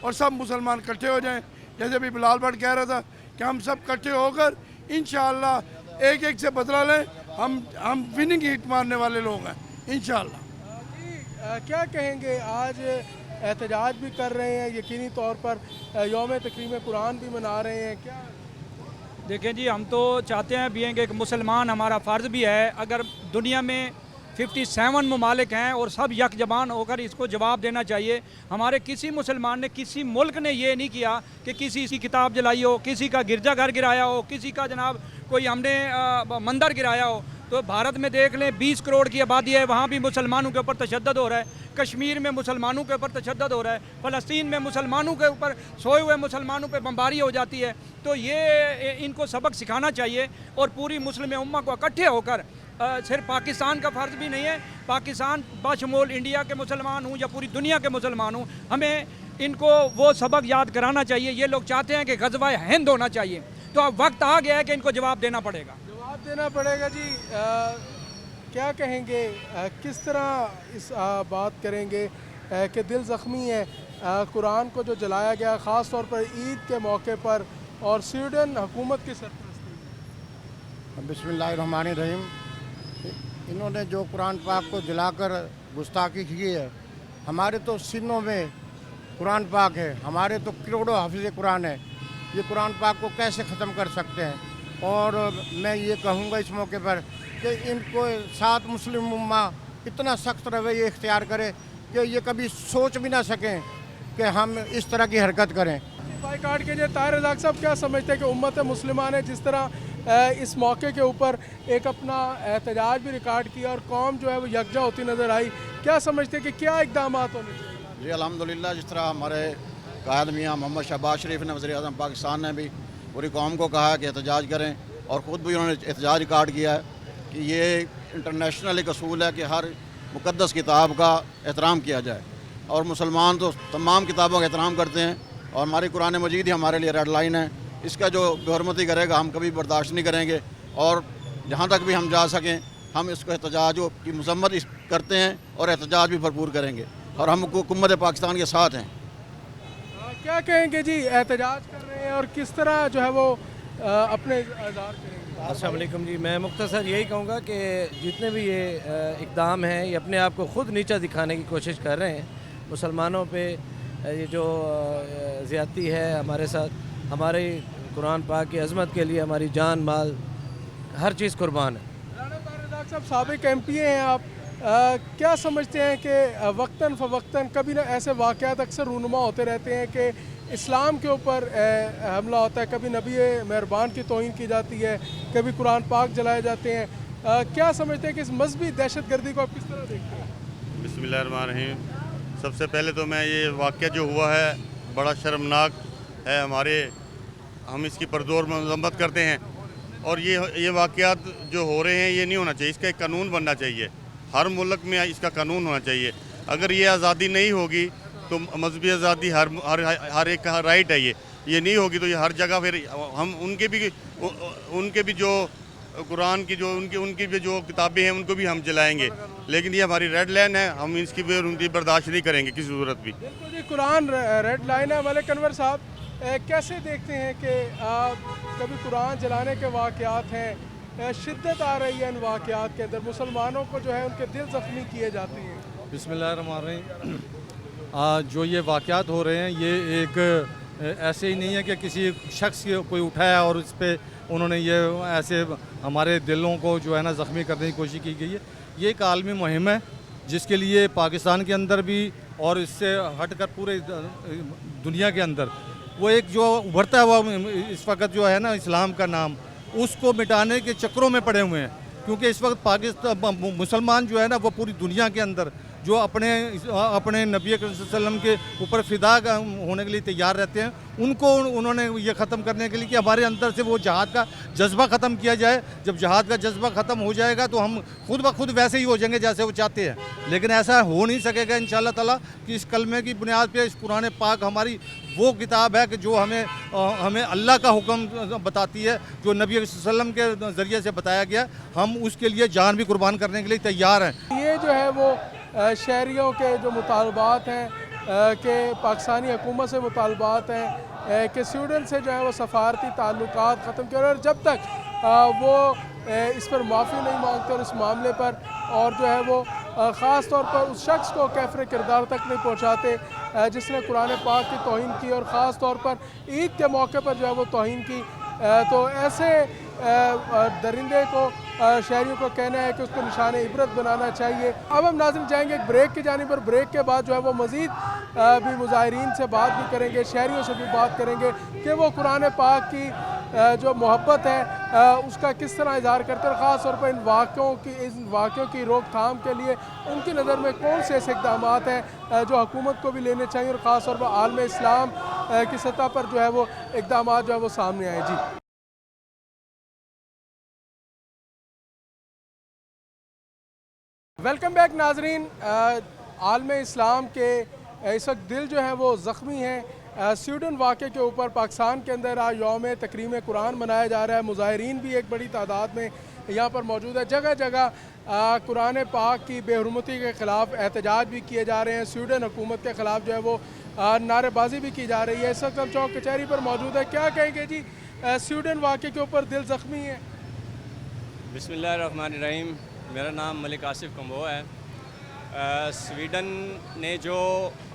اور سب مسلمان اکٹھے ہو جائیں. جیسے ابھی بلال بٹ کہہ رہا تھا کہ ہم سب اکٹھے ہو کر انشاءاللہ ایک ایک سے بدلہ لیں. ہم وننگ ہٹ مارنے والے لوگ ہیں انشاءاللہ. کیا کہیں گے؟ آج احتجاج بھی کر رہے ہیں، یقینی طور پر یوم تکریم قرآن بھی منا رہے ہیں. کیا دیکھیں جی، ہم تو چاہتے ہیں بھی ہیں کہ ایک مسلمان ہمارا فرض بھی ہے. اگر دنیا میں 57 ممالک ہیں اور سب یک زبان ہو کر اس کو جواب دینا چاہیے. ہمارے کسی مسلمان نے، کسی ملک نے یہ نہیں کیا کہ کسی کی کتاب جلائی ہو، کسی کا گرجا گھر گرایا ہو، کسی کا جناب کوئی ہم نے مندر گرایا ہو. تو بھارت میں دیکھ لیں 20 کروڑ کی آبادی ہے، وہاں بھی مسلمانوں کے اوپر تشدد ہو رہا ہے. کشمیر میں مسلمانوں کے اوپر تشدد ہو رہا ہے. فلسطین میں مسلمانوں کے اوپر سوئے ہوئے مسلمانوں پہ بمباری ہو جاتی ہے. تو یہ ان کو سبق سکھانا چاہیے اور پوری مسلم امہ کو اکٹھے ہو کر، صرف پاکستان کا فرض بھی نہیں ہے، پاکستان بشمول انڈیا کے مسلمان ہوں یا پوری دنیا کے مسلمان ہوں، ہمیں ان کو وہ سبق یاد کرانا چاہیے. یہ لوگ چاہتے ہیں کہ غزوہ ہند ہونا چاہیے، تو اب وقت آ گیا ہے کہ ان کو جواب دینا پڑے گا. جواب دینا پڑے گا. جی کیا کہیں گے؟ کس طرح اس بات کریں گے کہ دل زخمی ہے قرآن کو جو جلایا گیا خاص طور پر عید کے موقع پر اور سویڈن حکومت کی سرپرستی میں؟ بسم اللہ الرحمن الرحیم. انہوں نے جو قرآن پاک کو جلا کر گستاخی کی ہے، ہمارے تو سینوں میں قرآن پاک ہے، ہمارے تو کروڑوں حافظ قرآن ہے. یہ قرآن پاک کو کیسے ختم کر سکتے ہیں؟ اور میں یہ کہوں گا اس موقع پر کہ ان کو سات مسلم امہ اتنا سخت رویہ اختیار کرے کہ یہ کبھی سوچ بھی نہ سکیں کہ ہم اس طرح کی حرکت کریں. بائی کاٹ کے جو طاہر رزاق صاحب کیا سمجھتے ہیں کہ امت مسلمہ نے جس طرح اس موقع کے اوپر ایک اپنا احتجاج بھی ریکارڈ کیا اور قوم جو ہے وہ یکجا ہوتی نظر آئی، کیا سمجھتے ہیں کہ کیا اقدامات ہونے چاہیے؟ جی الحمدللہ، جس طرح ہمارے قائد میاں محمد شہباز شریف نے، وزیر اعظم پاکستان نے بھی پوری قوم کو کہا کہ احتجاج کریں، اور خود بھی انہوں نے احتجاج ریکارڈ کیا ہے کہ یہ انٹرنیشنل ایک اصول ہے کہ ہر مقدس کتاب کا احترام کیا جائے. اور مسلمان تو تمام کتابوں کا احترام کرتے ہیں، اور ہماری قرآن مجید ہی ہمارے لیے ریڈ لائن ہے. اس کا جو بے حرمتی کرے گا ہم کبھی برداشت نہیں کریں گے، اور جہاں تک بھی ہم جا سکیں ہم اس کو احتجاج کی مذمت کرتے ہیں اور احتجاج بھی بھرپور کریں گے، اور ہم حکومت پاکستان کے ساتھ ہیں. کیا کہیں گے جی؟ احتجاج کر رہے ہیں اور کس طرح جو ہے وہ اپنے اظہار کریں گے؟ السلام علیکم. جی میں مختصر یہی کہوں گا کہ جتنے بھی یہ اقدام ہیں یہ اپنے آپ کو خود نیچا دکھانے کی کوشش کر رہے ہیں. مسلمانوں پہ یہ جو زیادتی ہے ہمارے ساتھ، ہمارے قرآن پاک کی عظمت کے لیے ہماری جان مال ہر چیز قربان ہے. رانا طاہر رزاق صاحب سابق ایم پی ہیں آپ، کیا سمجھتے ہیں کہ وقتاً فوقتاً کبھی نہ ایسے واقعات اکثر رونما ہوتے رہتے ہیں کہ اسلام کے اوپر حملہ ہوتا ہے، کبھی نبی مہربان کی توہین کی جاتی ہے، کبھی قرآن پاک جلائے جاتے ہیں، کیا سمجھتے ہیں کہ اس مذہبی دہشت گردی کو آپ کس طرح دیکھتے ہیں؟ بسم اللہ الرحمن الرحیم. سب سے پہلے تو میں یہ واقعہ جو ہوا ہے بڑا شرمناک ہے، ہم اس کی پرزور مذمت کرتے ہیں، اور یہ واقعات جو ہو رہے ہیں یہ نہیں ہونا چاہیے. اس کا ایک قانون بننا چاہیے، ہر ملک میں اس کا قانون ہونا چاہیے. اگر یہ آزادی نہیں ہوگی تو مذہبی آزادی ہر ایک کا رائٹ ہے، یہ نہیں ہوگی تو یہ ہر جگہ پھر ہم ان کے بھی جو قرآن کی جو ان کی بھی جو کتابیں ہیں ان کو بھی ہم جلائیں گے. لیکن یہ ہماری ریڈ لائن ہے، ہم اس کی برداشت نہیں کریں گے کسی صورت بھی. بالکل جی، قرآن ریڈ لائن ہے. ملک انور صاحب کیسے دیکھتے ہیں کہ کبھی قرآن جلانے کے واقعات ہیں، شدت آ رہی ہے ان واقعات کے اندر، مسلمانوں کو جو ہے ان کے دل زخمی کیے جاتے ہیں؟ بسم اللہ الرحمن الرحیم. جو یہ واقعات ہو رہے ہیں یہ ایک ایسے ہی نہیں ہے کہ کسی شخص کوئی اٹھایا اور اس پہ انہوں نے یہ ایسے ہمارے دلوں کو جو ہے نا زخمی کرنے کی کوشش کی گئی ہے. یہ ایک عالمی مہم ہے جس کے لیے پاکستان کے اندر بھی اور اس سے ہٹ کر پورے دنیا کے اندر وہ ایک جو ابھرتا ہوا اس وقت جو ہے نا اسلام کا نام، اس کو مٹانے کے چکروں میں پڑے ہوئے ہیں. کیونکہ اس وقت پاکستان مسلمان جو ہے نا وہ پوری دنیا کے اندر جو اپنے نبی اکرم صلی اللہ علیہ وسلم کے اوپر فدا ہونے کے لیے تیار رہتے ہیں، ان کو انہوں نے یہ ختم کرنے کے لیے کہ ہمارے اندر سے وہ جہاد کا جذبہ ختم کیا جائے. جب جہاد کا جذبہ ختم ہو جائے گا تو ہم خود بخود ویسے ہی ہو جائیں گے جیسے وہ چاہتے ہیں. لیکن ایسا ہو نہیں سکے گا انشاءاللہ تعالیٰ کہ اس کلمے کی بنیاد پہ اس قرآن پاک ہماری وہ کتاب ہے کہ جو ہمیں اللہ کا حکم بتاتی ہے، جو نبی صلی اللہ علیہ وسلم کے ذریعے سے بتایا گیا، ہم اس کے لیے جان بھی قربان کرنے کے لیے تیار ہیں. یہ جو ہے وہ شہریوں کے جو مطالبات ہیں کہ پاکستانی حکومت سے مطالبات ہیں کہ سویڈن سے جو ہے وہ سفارتی تعلقات ختم کیے، اور جب تک وہ اس پر معافی نہیں مانگتے اور اس معاملے پر، اور جو ہے وہ خاص طور پر اس شخص کو کیفر کردار تک نہیں پہنچاتے جس نے قرآن پاک کی توہین کی اور خاص طور پر عید کے موقع پر جو ہے وہ توہین کی، تو ایسے درندے کو شہریوں کو کہنا ہے کہ اس کو نشان عبرت بنانا چاہیے۔ اب ہم ناظرین جائیں گے ایک بریک کی جانب پر، بریک کے بعد جو ہے وہ مزید بھی مظاہرین سے بات بھی کریں گے، شہریوں سے بھی بات کریں گے کہ وہ قرآن پاک کی جو محبت ہے اس کا کس طرح اظہار کرتے ہیں، اور خاص طور پر ان واقعوں کی روک تھام کے لیے ان کی نظر میں کون سے ایسے اقدامات ہیں جو حکومت کو بھی لینے چاہیے، اور خاص طور پر عالم اسلام کی سطح پر جو ہے وہ اقدامات جو ہے وہ سامنے آئے۔ جی ویلکم بیک ناظرین، عالم اسلام کے اس وقت دل جو ہیں وہ زخمی ہیں۔ سویڈن واقعے کے اوپر پاکستان کے اندر آج یوم تکریم قرآن منایا جا رہا ہے، مظاہرین بھی ایک بڑی تعداد میں یہاں پر موجود ہے، جگہ جگہ قرآن پاک کی بے حرمتی کے خلاف احتجاج بھی کیے جا رہے ہیں، سویڈن حکومت کے خلاف جو ہے وہ نعرے بازی بھی کی جا رہی ہے۔ اس وقت ہم چوک کچہری پر موجود ہے، کیا کہیں گے جی سویڈن واقعے کے اوپر دل زخمی ہے؟ بسم اللہ الرحمن الرحیم، میرا نام ملک آصف کمبو ہے۔ سویڈن نے جو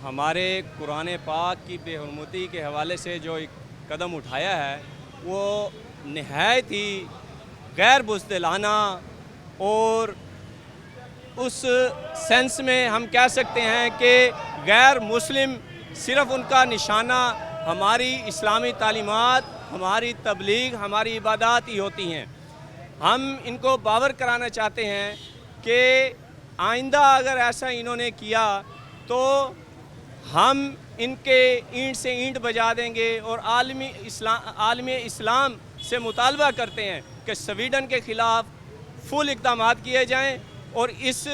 ہمارے قرآن پاک کی بے حرمتی کے حوالے سے جو ایک قدم اٹھایا ہے وہ نہایت ہی غیر بزدلانہ، اور اس سینس میں ہم کہہ سکتے ہیں کہ غیر مسلم صرف ان کا نشانہ ہماری اسلامی تعلیمات، ہماری تبلیغ، ہماری عبادات ہی ہوتی ہیں۔ ہم ان کو باور کرانا چاہتے ہیں کہ آئندہ اگر ایسا انہوں نے کیا تو ہم ان کے اینٹ سے اینٹ بجا دیں گے، اور عالم اسلام سے مطالبہ کرتے ہیں کہ سویڈن کے خلاف فل اقدامات کیے جائیں، اور اس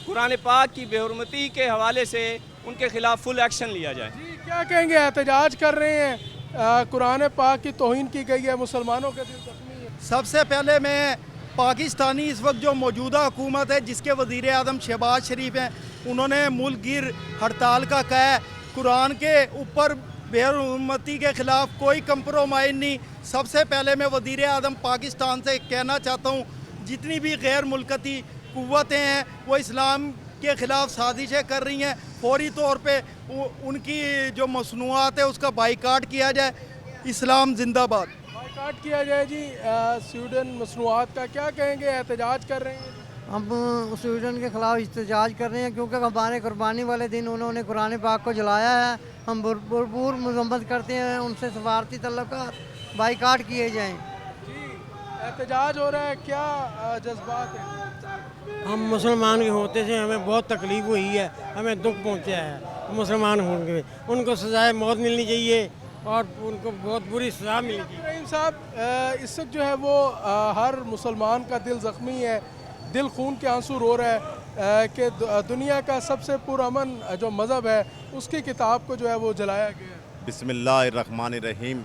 قرآن پاک کی بے حرمتی کے حوالے سے ان کے خلاف فل ایکشن لیا جائے۔ جی کیا کہیں گے، احتجاج کر رہے ہیں، قرآن پاک کی توہین کی گئی ہے، مسلمانوں کے دل زخمی ہے۔ سب سے پہلے میں پاکستانی اس وقت جو موجودہ حکومت ہے جس کے وزیر اعظم شہباز شریف ہیں، انہوں نے ملک گیر ہڑتال کا کہا ہے، قرآن کے اوپر بے حرمتی کے خلاف کوئی کمپرومائز نہیں۔ سب سے پہلے میں وزیر اعظم پاکستان سے کہنا چاہتا ہوں جتنی بھی غیر ملکتی قوتیں ہیں وہ اسلام کے خلاف سازشیں کر رہی ہیں، فوری طور پہ ان کی جو مصنوعات ہے اس کا بائیکاٹ کیا جائے۔ اسلام زندہ باد۔ بائیکاٹ کیا جائے جی سویڈن مصنوعات کا، کیا کہیں گے، احتجاج کر رہے ہیں؟ ہم سویڈن کے خلاف احتجاج کر رہے ہیں کیونکہ ہمارے قربانی والے دن انہوں نے قرآن پاک کو جلایا ہے، ہم بھرپور مذمت کرتے ہیں، ان سے سفارتی تعلقات بائیکاٹ کیے جائیں۔ جی احتجاج ہو رہا ہے، کیا جذبات ہیں؟ ہم مسلمان کے ہوتے سے ہمیں بہت تکلیف ہوئی ہے، ہمیں دکھ پہنچا ہے مسلمان ہونے کے، ان کو سزائے موت ملنی چاہیے اور ان کو بہت بری سزا ملنی چاہیے۔ رحیم صاحب اس وقت جو ہے وہ ہر مسلمان کا دل زخمی ہے، دل خون کے آنسو رو رہا ہے کہ دنیا کا سب سے پرامن جو مذہب ہے اس کی کتاب کو جو ہے وہ جلایا گیا ہے۔ بسم اللہ الرحمن الرحیم۔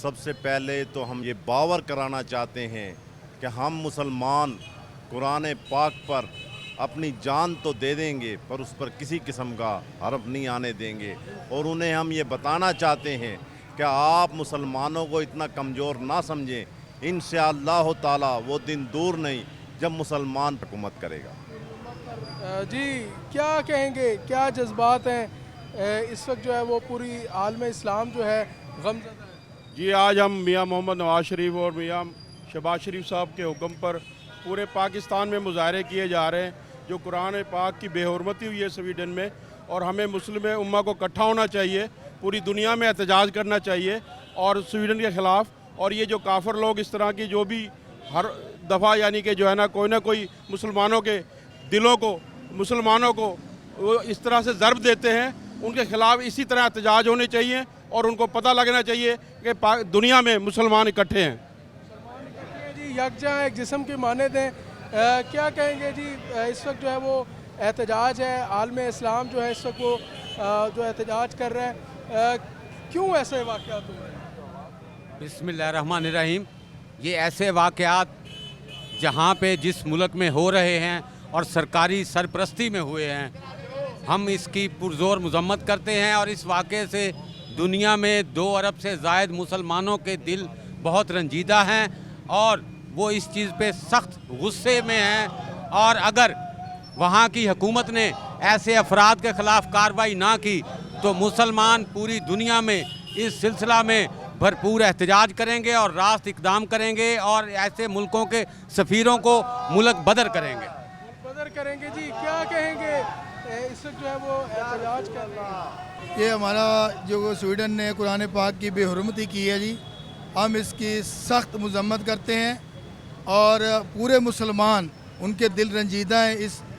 سب سے پہلے تو ہم یہ باور کرانا چاہتے ہیں کہ ہم مسلمان قرآن پاک پر اپنی جان تو دے دیں گے پر اس پر کسی قسم کا حرف نہیں آنے دیں گے، اور انہیں ہم یہ بتانا چاہتے ہیں کہ آپ مسلمانوں کو اتنا کمزور نہ سمجھیں، انشاءاللہ تعالی وہ دن دور نہیں جب مسلمان حکومت کرے گا۔ جی کیا کہیں گے، کیا جذبات ہیں اس وقت جو ہے وہ پوری عالم اسلام جو ہے غمزدہ ہے؟ جی آج ہم میاں محمد نواز شریف اور میاں شہباز شریف صاحب کے حکم پر پورے پاکستان میں مظاہرے کیے جا رہے ہیں جو قرآن پاک کی بے حرمتی ہوئی ہے سویڈن میں، اور ہمیں مسلم امہ کو اکٹھا ہونا چاہیے، پوری دنیا میں احتجاج کرنا چاہیے اور سویڈن کے خلاف، اور یہ جو کافر لوگ اس طرح کی جو بھی ہر دفعہ یعنی کہ جو ہے نا کوئی مسلمانوں کے دلوں کو، مسلمانوں کو اس طرح سے ضرب دیتے ہیں، ان کے خلاف اسی طرح احتجاج ہونے چاہیے اور ان کو پتہ لگنا چاہیے کہ دنیا میں مسلمان اکٹھے ہیں۔ جی یکجا ایک جسم کی مانند ہیں، کیا کہیں گے جی اس وقت جو ہے وہ احتجاج ہے، عالم اسلام جو ہے اس وقت وہ جو احتجاج کر رہے ہیں، کیوں ایسے واقعات ہو رہے ہیں؟ بسم اللہ الرحمن الرحیم۔ یہ ایسے واقعات جہاں پہ جس ملک میں ہو رہے ہیں اور سرکاری سرپرستی میں ہوئے ہیں، ہم اس کی پرزور مذمت کرتے ہیں اور اس واقعے سے دنیا میں 2 ارب سے زائد مسلمانوں کے دل بہت رنجیدہ ہیں اور وہ اس چیز پہ سخت غصے میں ہیں، اور اگر وہاں کی حکومت نے ایسے افراد کے خلاف کارروائی نہ کی تو مسلمان پوری دنیا میں اس سلسلہ میں بھرپور احتجاج کریں گے اور راست اقدام کریں گے اور ایسے ملکوں کے سفیروں کو ملک بدر کریں گے۔ بدر کریں گے جی، کیا کہیں گے اس وقت جو ہے وہ احتجاج کر رہا ہے؟ یہ ہمارا جو سویڈن نے قرآن پاک کی بے حرمتی کی ہے جی، ہم اس کی سخت مذمت کرتے ہیں اور پورے مسلمان ان کے دل رنجیدہ ہیں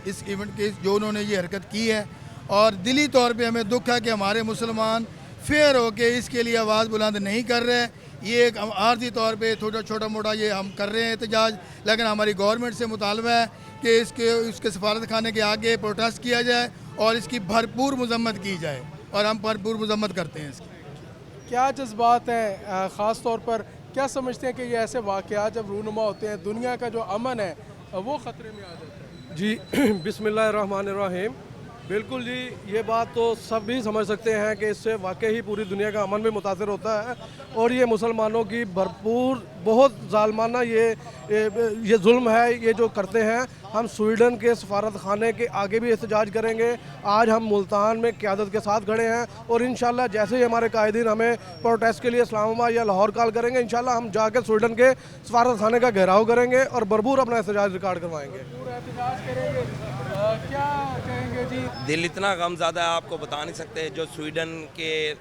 اس ایونٹ کے جو انہوں نے یہ حرکت کی ہے، اور دلی طور پہ ہمیں دکھ ہے کہ ہمارے مسلمان فیئر ہو کے اس کے لیے آواز بلند نہیں کر رہے۔ یہ ایک عارضی طور پہ چھوٹا موٹا یہ ہم کر رہے ہیں احتجاج، لیکن ہماری گورنمنٹ سے مطالبہ ہے کہ اس کے سفارت خانے کے آگے پروٹیسٹ کیا جائے اور اس کی بھرپور مذمت کی جائے، اور ہم بھرپور مذمت کرتے ہیں اس کی۔ کیا جذبات ہیں، خاص طور پر کیا سمجھتے ہیں کہ یہ ایسے واقعات جب رونما ہوتے ہیں دنیا کا جو امن ہے وہ خطرے میں آ جاتا ہے؟ جی بسم اللہ الرحمن الرحیم، بالکل جی، یہ بات تو سب بھی سمجھ سکتے ہیں کہ اس سے واقعی پوری دنیا کا امن بھی متاثر ہوتا ہے، اور یہ مسلمانوں کی بھرپور بہت ظالمانہ یہ ظلم ہے یہ جو کرتے ہیں۔ ہم سویڈن کے سفارت خانے کے آگے بھی احتجاج کریں گے۔ آج ہم ملتان میں قیادت کے ساتھ کھڑے ہیں، اور انشاءاللہ جیسے ہی ہمارے قائدین ہمیں پروٹیسٹ کے لیے اسلام آباد یا لاہور کال کریں گے، انشاءاللہ ہم جا کے سویڈن کے سفارت خانے کا گھیراؤ کریں گے اور بھرپور اپنا احتجاج ریکارڈ کروائیں گے۔ احتجاج کریں گے، کیا کہیں گے جی؟ دل اتنا غم زدہ ہے آپ کو بتا نہیں سکتے، جو سویڈن کے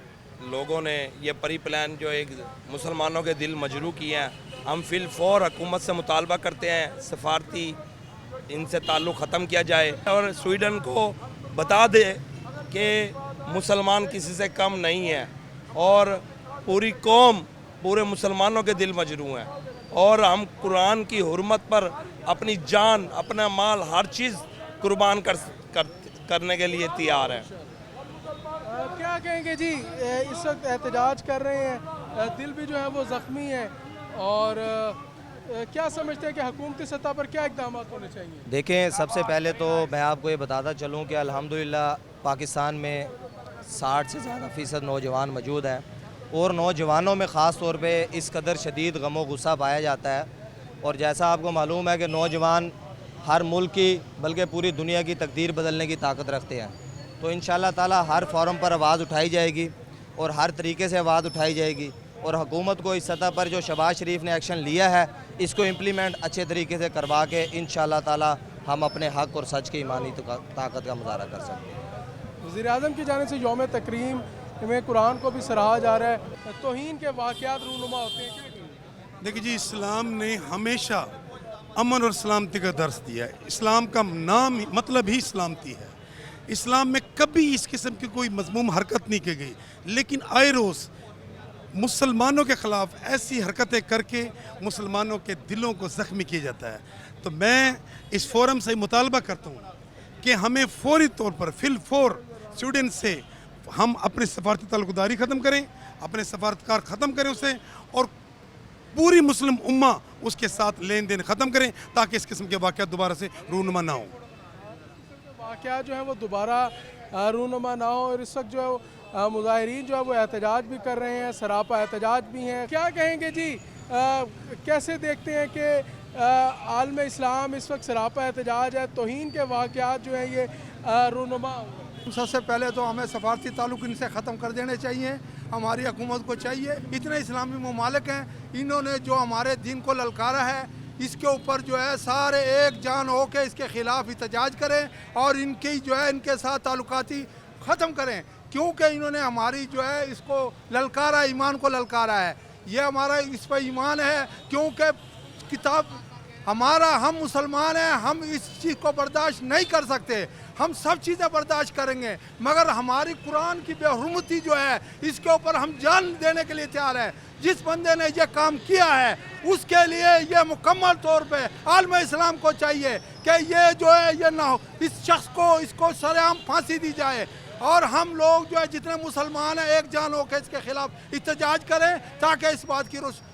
لوگوں نے یہ پری پلان جو ایک مسلمانوں کے دل مجروح کیا ہے، ہم فی الفور حکومت سے مطالبہ کرتے ہیں سفارتی ان سے تعلق ختم کیا جائے اور سویڈن کو بتا دے کہ مسلمان کسی سے کم نہیں ہے اور پوری قوم پورے مسلمانوں کے دل مجروح ہیں، اور ہم قرآن کی حرمت پر اپنی جان اپنا مال ہر چیز قربان کرنے کے لیے تیار ہیں۔ کیا کہیں گے جی، اس وقت احتجاج کر رہے ہیں، دل بھی جو ہے وہ زخمی ہے، اور کیا سمجھتے ہیں کہ حکومتی سطح پر کیا اقدامات ہونے چاہیے؟ دیکھیں، سب سے پہلے تو میں آپ کو یہ بتاتا چلوں کہ الحمدللہ پاکستان میں 60 سے زیادہ فیصد نوجوان موجود ہیں، اور نوجوانوں میں خاص طور پہ اس قدر شدید غم و غصہ پایا جاتا ہے، اور جیسا آپ کو معلوم ہے کہ نوجوان ہر ملک کی بلکہ پوری دنیا کی تقدیر بدلنے کی طاقت رکھتے ہیں، تو انشاءاللہ تعالی ہر فورم پر آواز اٹھائی جائے گی اور ہر طریقے سے آواز اٹھائی جائے گی، اور حکومت کو اس سطح پر جو شہباز شریف نے ایکشن لیا ہے اس کو امپلیمنٹ اچھے طریقے سے کروا کے انشاءاللہ تعالی ہم اپنے حق اور سچ کی ایمانی طاقت کا مظاہرہ کر سکتے ہیں۔ وزیر اعظم کی جانب سے یوم تکریم میں قرآن کو بھی سراہا جا رہا ہے، توہین کے واقعات رونما ہوتے ہیں، کیا کہیں گے؟ دیکھیے جی، اسلام نے ہمیشہ امن اور سلامتی کا درس دیا ہے۔ اسلام کا نام مطلب ہی سلامتی ہے۔ اسلام میں کبھی اس قسم کی کوئی مذموم حرکت نہیں کی گئی، لیکن آئے روز مسلمانوں کے خلاف ایسی حرکتیں کر کے مسلمانوں کے دلوں کو زخمی کیا جاتا ہے۔ تو میں اس فورم سے مطالبہ کرتا ہوں کہ ہمیں فوری طور پر فی الفور سویڈن سے ہم اپنے سفارتی تعلق داری ختم کریں، اپنے سفارتکار ختم کریں اسے، اور پوری مسلم امہ اس کے ساتھ لین دین ختم کریں تاکہ اس قسم کے واقعات دوبارہ سے رونما نہ ہوں۔ واقعات جو ہیں وہ دوبارہ رونما نہ ہو، اور اس وقت جو ہے مظاہرین جو ہے وہ احتجاج بھی کر رہے ہیں، سراپا احتجاج بھی ہیں۔ کیا کہیں گے جی، کیسے دیکھتے ہیں کہ عالم اسلام اس وقت سراپا احتجاج ہے، توہین کے واقعات جو ہیں یہ رونما ہو؟ سب سے پہلے تو ہمیں سفارتی تعلق ان سے ختم کر دینے چاہیے، ہماری حکومت کو چاہیے۔ اتنے اسلامی ممالک ہیں، انہوں نے جو ہمارے دین کو للکارا ہے، اس کے اوپر جو ہے سارے ایک جان ہو کے اس کے خلاف احتجاج کریں اور ان کی جو ہے ان کے ساتھ تعلقاتی ختم کریں، کیونکہ انہوں نے ہماری جو ہے اس کو للکارا، ایمان کو للکارا ہے۔ یہ ہمارا اس پہ ایمان ہے، کیونکہ کتاب ہمارا، ہم مسلمان ہیں، ہم اس چیز کو برداشت نہیں کر سکتے، ہم سب چیزیں برداشت کریں گے، مگر ہماری قرآن کی بے حرمتی جو ہے اس کے اوپر ہم جان دینے کے لیے تیار ہیں۔ جس بندے نے یہ کام کیا ہے اس کے لیے یہ مکمل طور پہ عالم اسلام کو چاہیے کہ یہ جو ہے یہ نہ ہو، اس شخص کو اس کو سرعام پھانسی دی جائے، اور ہم لوگ جو ہے جتنے مسلمان ہیں ایک جان ہو کے اس کے خلاف احتجاج کریں تاکہ اس بات کی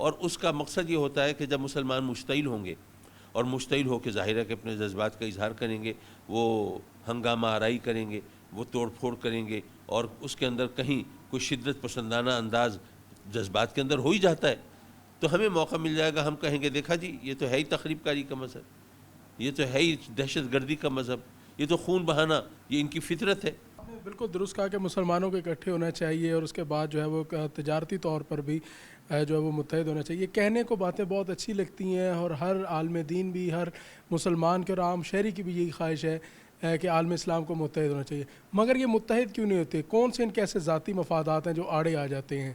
اور اس کا مقصد یہ ہوتا ہے کہ جب مسلمان مشتعل ہوں گے اور مشتعل ہو کے ظاہر ہے کہ اپنے جذبات کا اظہار کریں گے، وہ ہنگامہ آرائی کریں گے، وہ توڑ پھوڑ کریں گے، اور اس کے اندر کہیں کوئی شدت پسندانہ انداز جذبات کے اندر ہو ہی جاتا ہے، تو ہمیں موقع مل جائے گا، ہم کہیں گے دیکھا جی یہ تو ہے ہی تخریب کاری کا مذہب، یہ تو ہے ہی دہشت گردی کا مذہب، یہ تو خون بہانا، یہ ان کی فطرت ہے۔ بالکل درست کہا کہ مسلمانوں کو اکٹھے ہونا چاہیے اور اس کے بعد جو ہے وہ تجارتی طور پر بھی جو ہے وہ متحد ہونا چاہیے۔ کہنے کو باتیں بہت اچھی لگتی ہیں اور ہر عالم دین بھی، ہر مسلمان کے اور عام شہری کی بھی یہی خواہش ہے کہ عالم اسلام کو متحد ہونا چاہیے، مگر یہ متحد کیوں نہیں ہوتے؟ کون سے ان کے ایسے ذاتی مفادات ہیں جو آڑے آ جاتے ہیں؟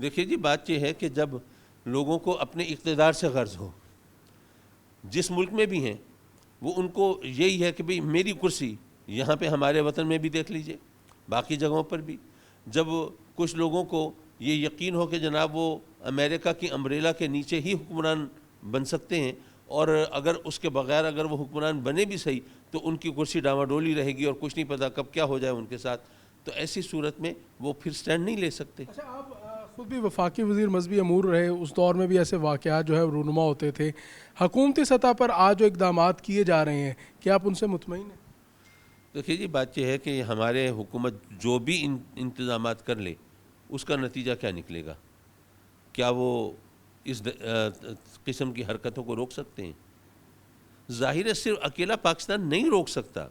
دیکھیے جی، بات یہ ہے کہ جب لوگوں کو اپنے اقتدار سے غرض ہو، جس ملک میں بھی ہیں وہ ان کو یہی ہے کہ بھئی میری کرسی، یہاں پہ ہمارے وطن میں بھی دیکھ لیجئے، باقی جگہوں پر بھی، جب کچھ لوگوں کو یہ یقین ہو کہ جناب وہ امریکہ کی امبریلا کے نیچے ہی حکمران بن سکتے ہیں، اور اگر اس کے بغیر اگر وہ حکمران بنے بھی صحیح تو ان کی کرسی ڈاواڈولی رہے گی اور کچھ نہیں پتہ کب کیا ہو جائے ان کے ساتھ، تو ایسی صورت میں وہ پھر سٹینڈ نہیں لے سکتے۔ اچھا، آپ خود بھی وفاقی وزیر مذہبی امور رہے، اس دور میں بھی ایسے واقعات جو ہے رونما ہوتے تھے، حکومتی سطح پر آج جو اقدامات کیے جا رہے ہیں کیا آپ ان سے مطمئن ہیں؟ دیکھیے جی، بات یہ ہے کہ ہمارے حکومت جو بھی انتظامات کر لے اس کا نتیجہ کیا نکلے گا؟ کیا وہ اس قسم کی حرکتوں کو روک سکتے ہیں؟ ظاہر ہے صرف اکیلا پاکستان نہیں روک سکتا،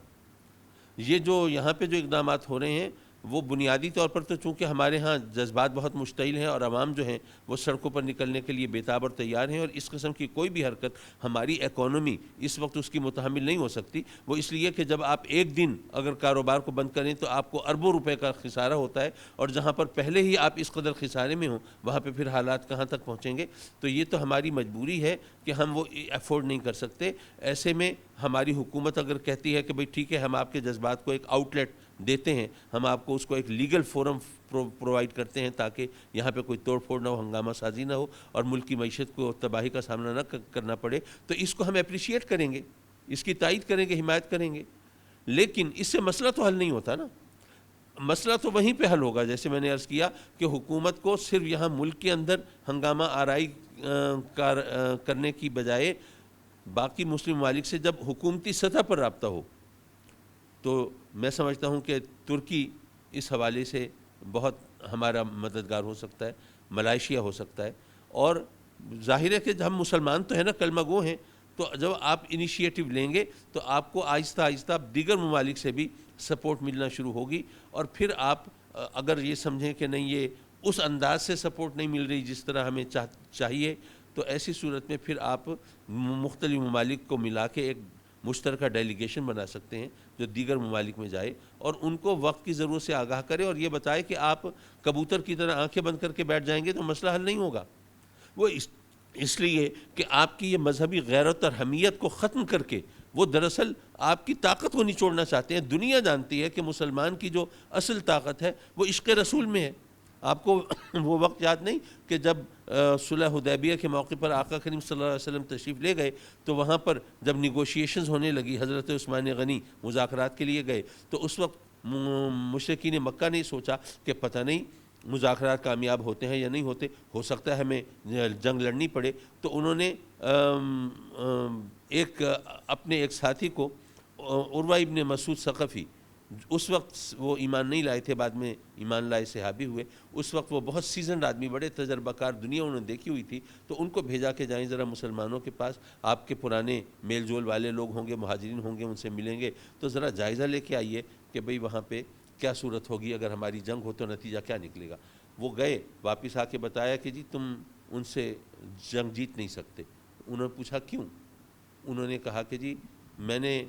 یہ جو یہاں پہ جو اقدامات ہو رہے ہیں وہ بنیادی طور پر تو چونکہ ہمارے ہاں جذبات بہت مشتعل ہیں اور عوام جو ہیں وہ سڑکوں پر نکلنے کے لیے بےتاب اور تیار ہیں، اور اس قسم کی کوئی بھی حرکت ہماری اکانومی اس وقت اس کی متحمل نہیں ہو سکتی۔ وہ اس لیے کہ جب آپ ایک دن اگر کاروبار کو بند کریں تو آپ کو اربوں روپے کا خسارہ ہوتا ہے، اور جہاں پر پہلے ہی آپ اس قدر خسارے میں ہوں وہاں پہ پھر حالات کہاں تک پہنچیں گے؟ تو یہ تو ہماری مجبوری ہے کہ ہم وہ افورڈ نہیں کر سکتے۔ ایسے میں ہماری حکومت اگر کہتی ہے کہ بھئی ٹھیک ہے ہم آپ کے جذبات کو ایک آؤٹ لیٹ دیتے ہیں، ہم آپ کو اس کو ایک لیگل فورم پرووائڈ کرتے ہیں تاکہ یہاں پہ کوئی توڑ پھوڑ نہ ہو، ہنگامہ سازی نہ ہو اور ملک کی معیشت کو تباہی کا سامنا نہ کرنا پڑے، تو اس کو ہم اپریشیٹ کریں گے، اس کی تائید کریں گے، حمایت کریں گے، لیکن اس سے مسئلہ تو حل نہیں ہوتا نا۔ مسئلہ تو وہیں پہ حل ہوگا، جیسے میں نے عرض کیا کہ حکومت کو صرف یہاں ملک کے اندر ہنگامہ آرائی کرنے کی بجائے باقی مسلم ممالک سے جب حکومتی سطح پر رابطہ ہو، تو میں سمجھتا ہوں کہ ترکی اس حوالے سے بہت ہمارا مددگار ہو سکتا ہے، ملائیشیا ہو سکتا ہے، اور ظاہر ہے کہ ہم مسلمان تو ہیں نا، کلمہ گو ہیں، تو جب آپ انیشیٹو لیں گے تو آپ کو آہستہ آہستہ دیگر ممالک سے بھی سپورٹ ملنا شروع ہوگی، اور پھر آپ اگر یہ سمجھیں کہ نہیں یہ اس انداز سے سپورٹ نہیں مل رہی جس طرح ہمیں چاہیے، تو ایسی صورت میں پھر آپ مختلف ممالک کو ملا کے ایک مشترکہ ڈیلیگیشن بنا سکتے ہیں جو دیگر ممالک میں جائے اور ان کو وقت کی ضرورت سے آگاہ کرے اور یہ بتائے کہ آپ کبوتر کی طرح آنکھیں بند کر کے بیٹھ جائیں گے تو مسئلہ حل نہیں ہوگا۔ وہ اس لیے کہ آپ کی یہ مذہبی غیرت اور حمیت کو ختم کر کے وہ دراصل آپ کی طاقت کو نچوڑنا چاہتے ہیں۔ دنیا جانتی ہے کہ مسلمان کی جو اصل طاقت ہے وہ عشق رسول میں ہے۔ آپ کو وہ وقت یاد نہیں کہ جب صلح حدیبیہ کے موقع پر آقا کریم صلی اللہ علیہ وسلم تشریف لے گئے تو وہاں پر جب نیگوشیشنز ہونے لگی، حضرت عثمان غنی مذاکرات کے لیے گئے تو اس وقت مشرکین مکہ نے سوچا کہ پتہ نہیں مذاکرات کامیاب ہوتے ہیں یا نہیں ہوتے، ہو سکتا ہے ہمیں جنگ لڑنی پڑے، تو انہوں نے اپنے ایک ساتھی کو عروہ ابن مسعود ثقفی، اس وقت وہ ایمان نہیں لائے تھے، بعد میں ایمان لائے صحابی ہوئے، اس وقت وہ بہت سیزنڈ آدمی، بڑے تجربہ کار، دنیا انہوں نے دیکھی ہوئی تھی، تو ان کو بھیجا کہ جائیں ذرا مسلمانوں کے پاس، آپ کے پرانے میل جول والے لوگ ہوں گے، مہاجرین ہوں گے، ان سے ملیں گے، تو ذرا جائزہ لے کے آئیے کہ بھئی وہاں پہ کیا صورت ہوگی، اگر ہماری جنگ ہو تو نتیجہ کیا نکلے گا۔ وہ گئے، واپس آ کے بتایا کہ جی تم ان سے جنگ جیت نہیں سکتے۔ انہوں نے پوچھا کیوں؟ انہوں نے کہا کہ جی میں نے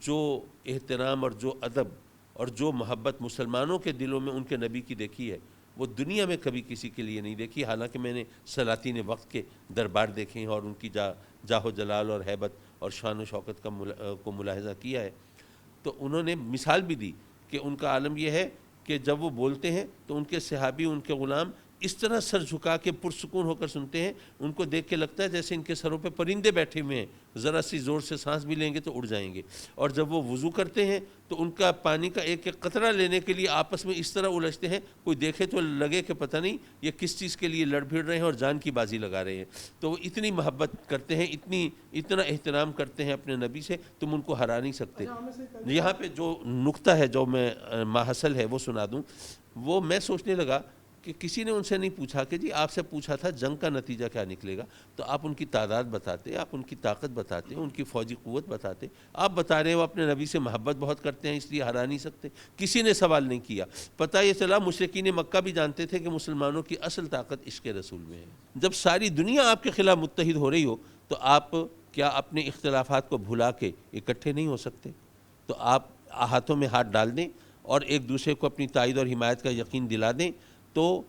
جو احترام اور جو ادب اور جو محبت مسلمانوں کے دلوں میں ان کے نبی کی دیکھی ہے وہ دنیا میں کبھی کسی کے لیے نہیں دیکھی، حالانکہ میں نے سلاطین وقت کے دربار دیکھے ہیں اور ان کی جاہ و جلال اور ہیبت اور شان و شوکت کو ملاحظہ کیا ہے۔ تو انہوں نے مثال بھی دی کہ ان کا عالم یہ ہے کہ جب وہ بولتے ہیں تو ان کے صحابی، ان کے غلام اس طرح سر جھکا کے پرسکون ہو کر سنتے ہیں، ان کو دیکھ کے لگتا ہے جیسے ان کے سروں پہ پرندے بیٹھے ہوئے ہیں، ذرا سی زور سے سانس بھی لیں گے تو اڑ جائیں گے۔ اور جب وہ وضو کرتے ہیں تو ان کا پانی کا ایک ایک قطرہ لینے کے لیے آپس میں اس طرح الجھتے ہیں، کوئی دیکھے تو لگے کہ پتہ نہیں یہ کس چیز کے لیے لڑ بھیڑ رہے ہیں اور جان کی بازی لگا رہے ہیں۔ تو وہ اتنی محبت کرتے ہیں، اتنا احترام کرتے ہیں اپنے نبی سے، تم ان کو ہرا نہیں سکتے۔ یہاں پہ جو نقطہ ہے جو میں ماحصل ہے وہ سنا دوں، وہ میں سوچنے لگا کہ کسی نے ان سے نہیں پوچھا کہ جی آپ سے پوچھا تھا جنگ کا نتیجہ کیا نکلے گا، تو آپ ان کی تعداد بتاتے، آپ ان کی طاقت بتاتے، ان کی فوجی قوت بتاتے، آپ بتا رہے ہیں وہ اپنے نبی سے محبت بہت کرتے ہیں اس لیے ہرا نہیں سکتے۔ کسی نے سوال نہیں کیا۔ پتہ یہ چلا مشرکین مکہ بھی جانتے تھے کہ مسلمانوں کی اصل طاقت عشق رسول میں ہے۔ جب ساری دنیا آپ کے خلاف متحد ہو رہی ہو تو آپ کیا اپنے اختلافات کو بھلا کے اکٹھے نہیں ہو سکتے؟ تو آپ ہاتھوں میں ہاتھ ڈال دیں اور ایک دوسرے کو اپنی تائید اور حمایت کا یقین دلا دیں، تو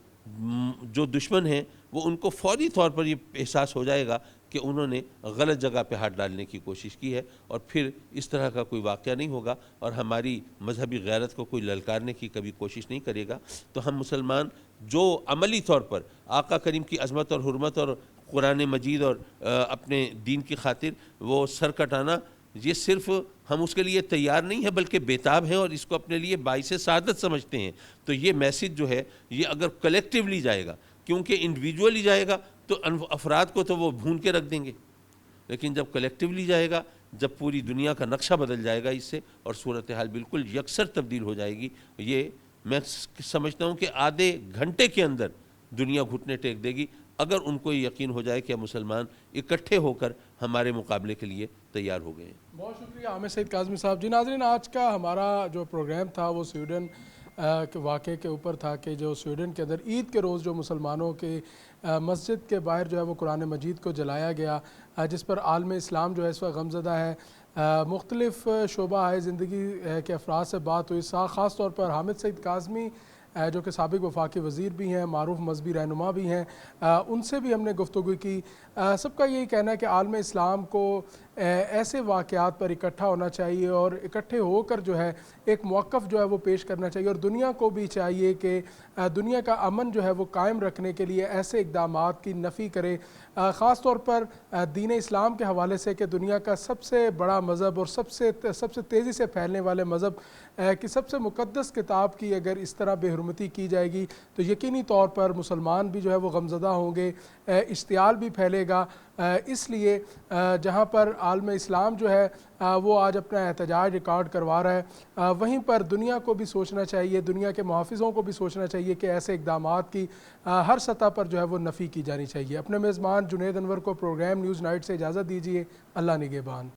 جو دشمن ہیں وہ ان کو فوری طور پر یہ احساس ہو جائے گا کہ انہوں نے غلط جگہ پہ ہاتھ ڈالنے کی کوشش کی ہے، اور پھر اس طرح کا کوئی واقعہ نہیں ہوگا اور ہماری مذہبی غیرت کو کوئی للکارنے کی کبھی کوشش نہیں کرے گا۔ تو ہم مسلمان جو عملی طور پر آقا کریم کی عظمت اور حرمت اور قرآن مجید اور اپنے دین کی خاطر وہ سر کٹانا، یہ صرف ہم اس کے لیے تیار نہیں ہیں بلکہ بیتاب ہیں اور اس کو اپنے لیے باعث سعادت سمجھتے ہیں۔ تو یہ میسیج جو ہے یہ اگر کلیکٹیولی جائے گا، کیونکہ انڈیویجولی جائے گا تو افراد کو تو وہ بھون کے رکھ دیں گے، لیکن جب کلیکٹیولی جائے گا، جب پوری دنیا کا نقشہ بدل جائے گا اس سے اور صورتحال بالکل یکسر تبدیل ہو جائے گی۔ یہ میں سمجھتا ہوں کہ آدھے گھنٹے کے اندر دنیا گھٹنے ٹیک دے گی اگر ان کو یہ یقین ہو جائے کہ مسلمان اکٹھے ہو کر ہمارے مقابلے کے لیے تیار ہو گئے ہیں۔ بہت شکریہ عامر سعید کاظمی صاحب۔ جی ناظرین، آج کا ہمارا جو پروگرام تھا وہ سویڈن کے واقعے کے اوپر تھا کہ جو سویڈن کے اندر عید کے روز جو مسلمانوں کے مسجد کے باہر جو ہے وہ قرآن مجید کو جلایا گیا، جس پر عالم اسلام جو ہے اس وقت غمزدہ ہے۔ مختلف شعبہ زندگی کے افراد سے بات ہوئی، خاص طور پر حامد سعید کاظمی جو کہ سابق وفاقی وزیر بھی ہیں، معروف مذہبی رہنما بھی ہیں، ان سے بھی ہم نے گفتگو کی۔ سب کا یہی کہنا ہے کہ عالم اسلام کو ایسے واقعات پر اکٹھا ہونا چاہیے اور اکٹھے ہو کر جو ہے ایک موقف جو ہے وہ پیش کرنا چاہیے، اور دنیا کو بھی چاہیے کہ دنیا کا امن جو ہے وہ قائم رکھنے کے لیے ایسے اقدامات کی نفی کرے، خاص طور پر دین اسلام کے حوالے سے کہ دنیا کا سب سے بڑا مذہب اور سب سے تیزی سے پھیلنے والے مذہب کی سب سے مقدس کتاب کی اگر اس طرح بے حرمتی کی جائے گی تو یقینی طور پر مسلمان بھی جو ہے وہ غمزدہ ہوں گے، اشتعال بھی پھیلے گا۔ اس لیے جہاں پر عالم اسلام جو ہے وہ آج اپنا احتجاج ریکارڈ کروا رہا ہے، وہیں پر دنیا کو بھی سوچنا چاہیے، دنیا کے محافظوں کو بھی سوچنا چاہیے کہ ایسے اقدامات کی ہر سطح پر جو ہے وہ نفی کی جانی چاہیے۔ اپنے میزبان جنید انور کو پروگرام نیوز نائٹ سے اجازت دیجیے۔ اللہ نگہبان۔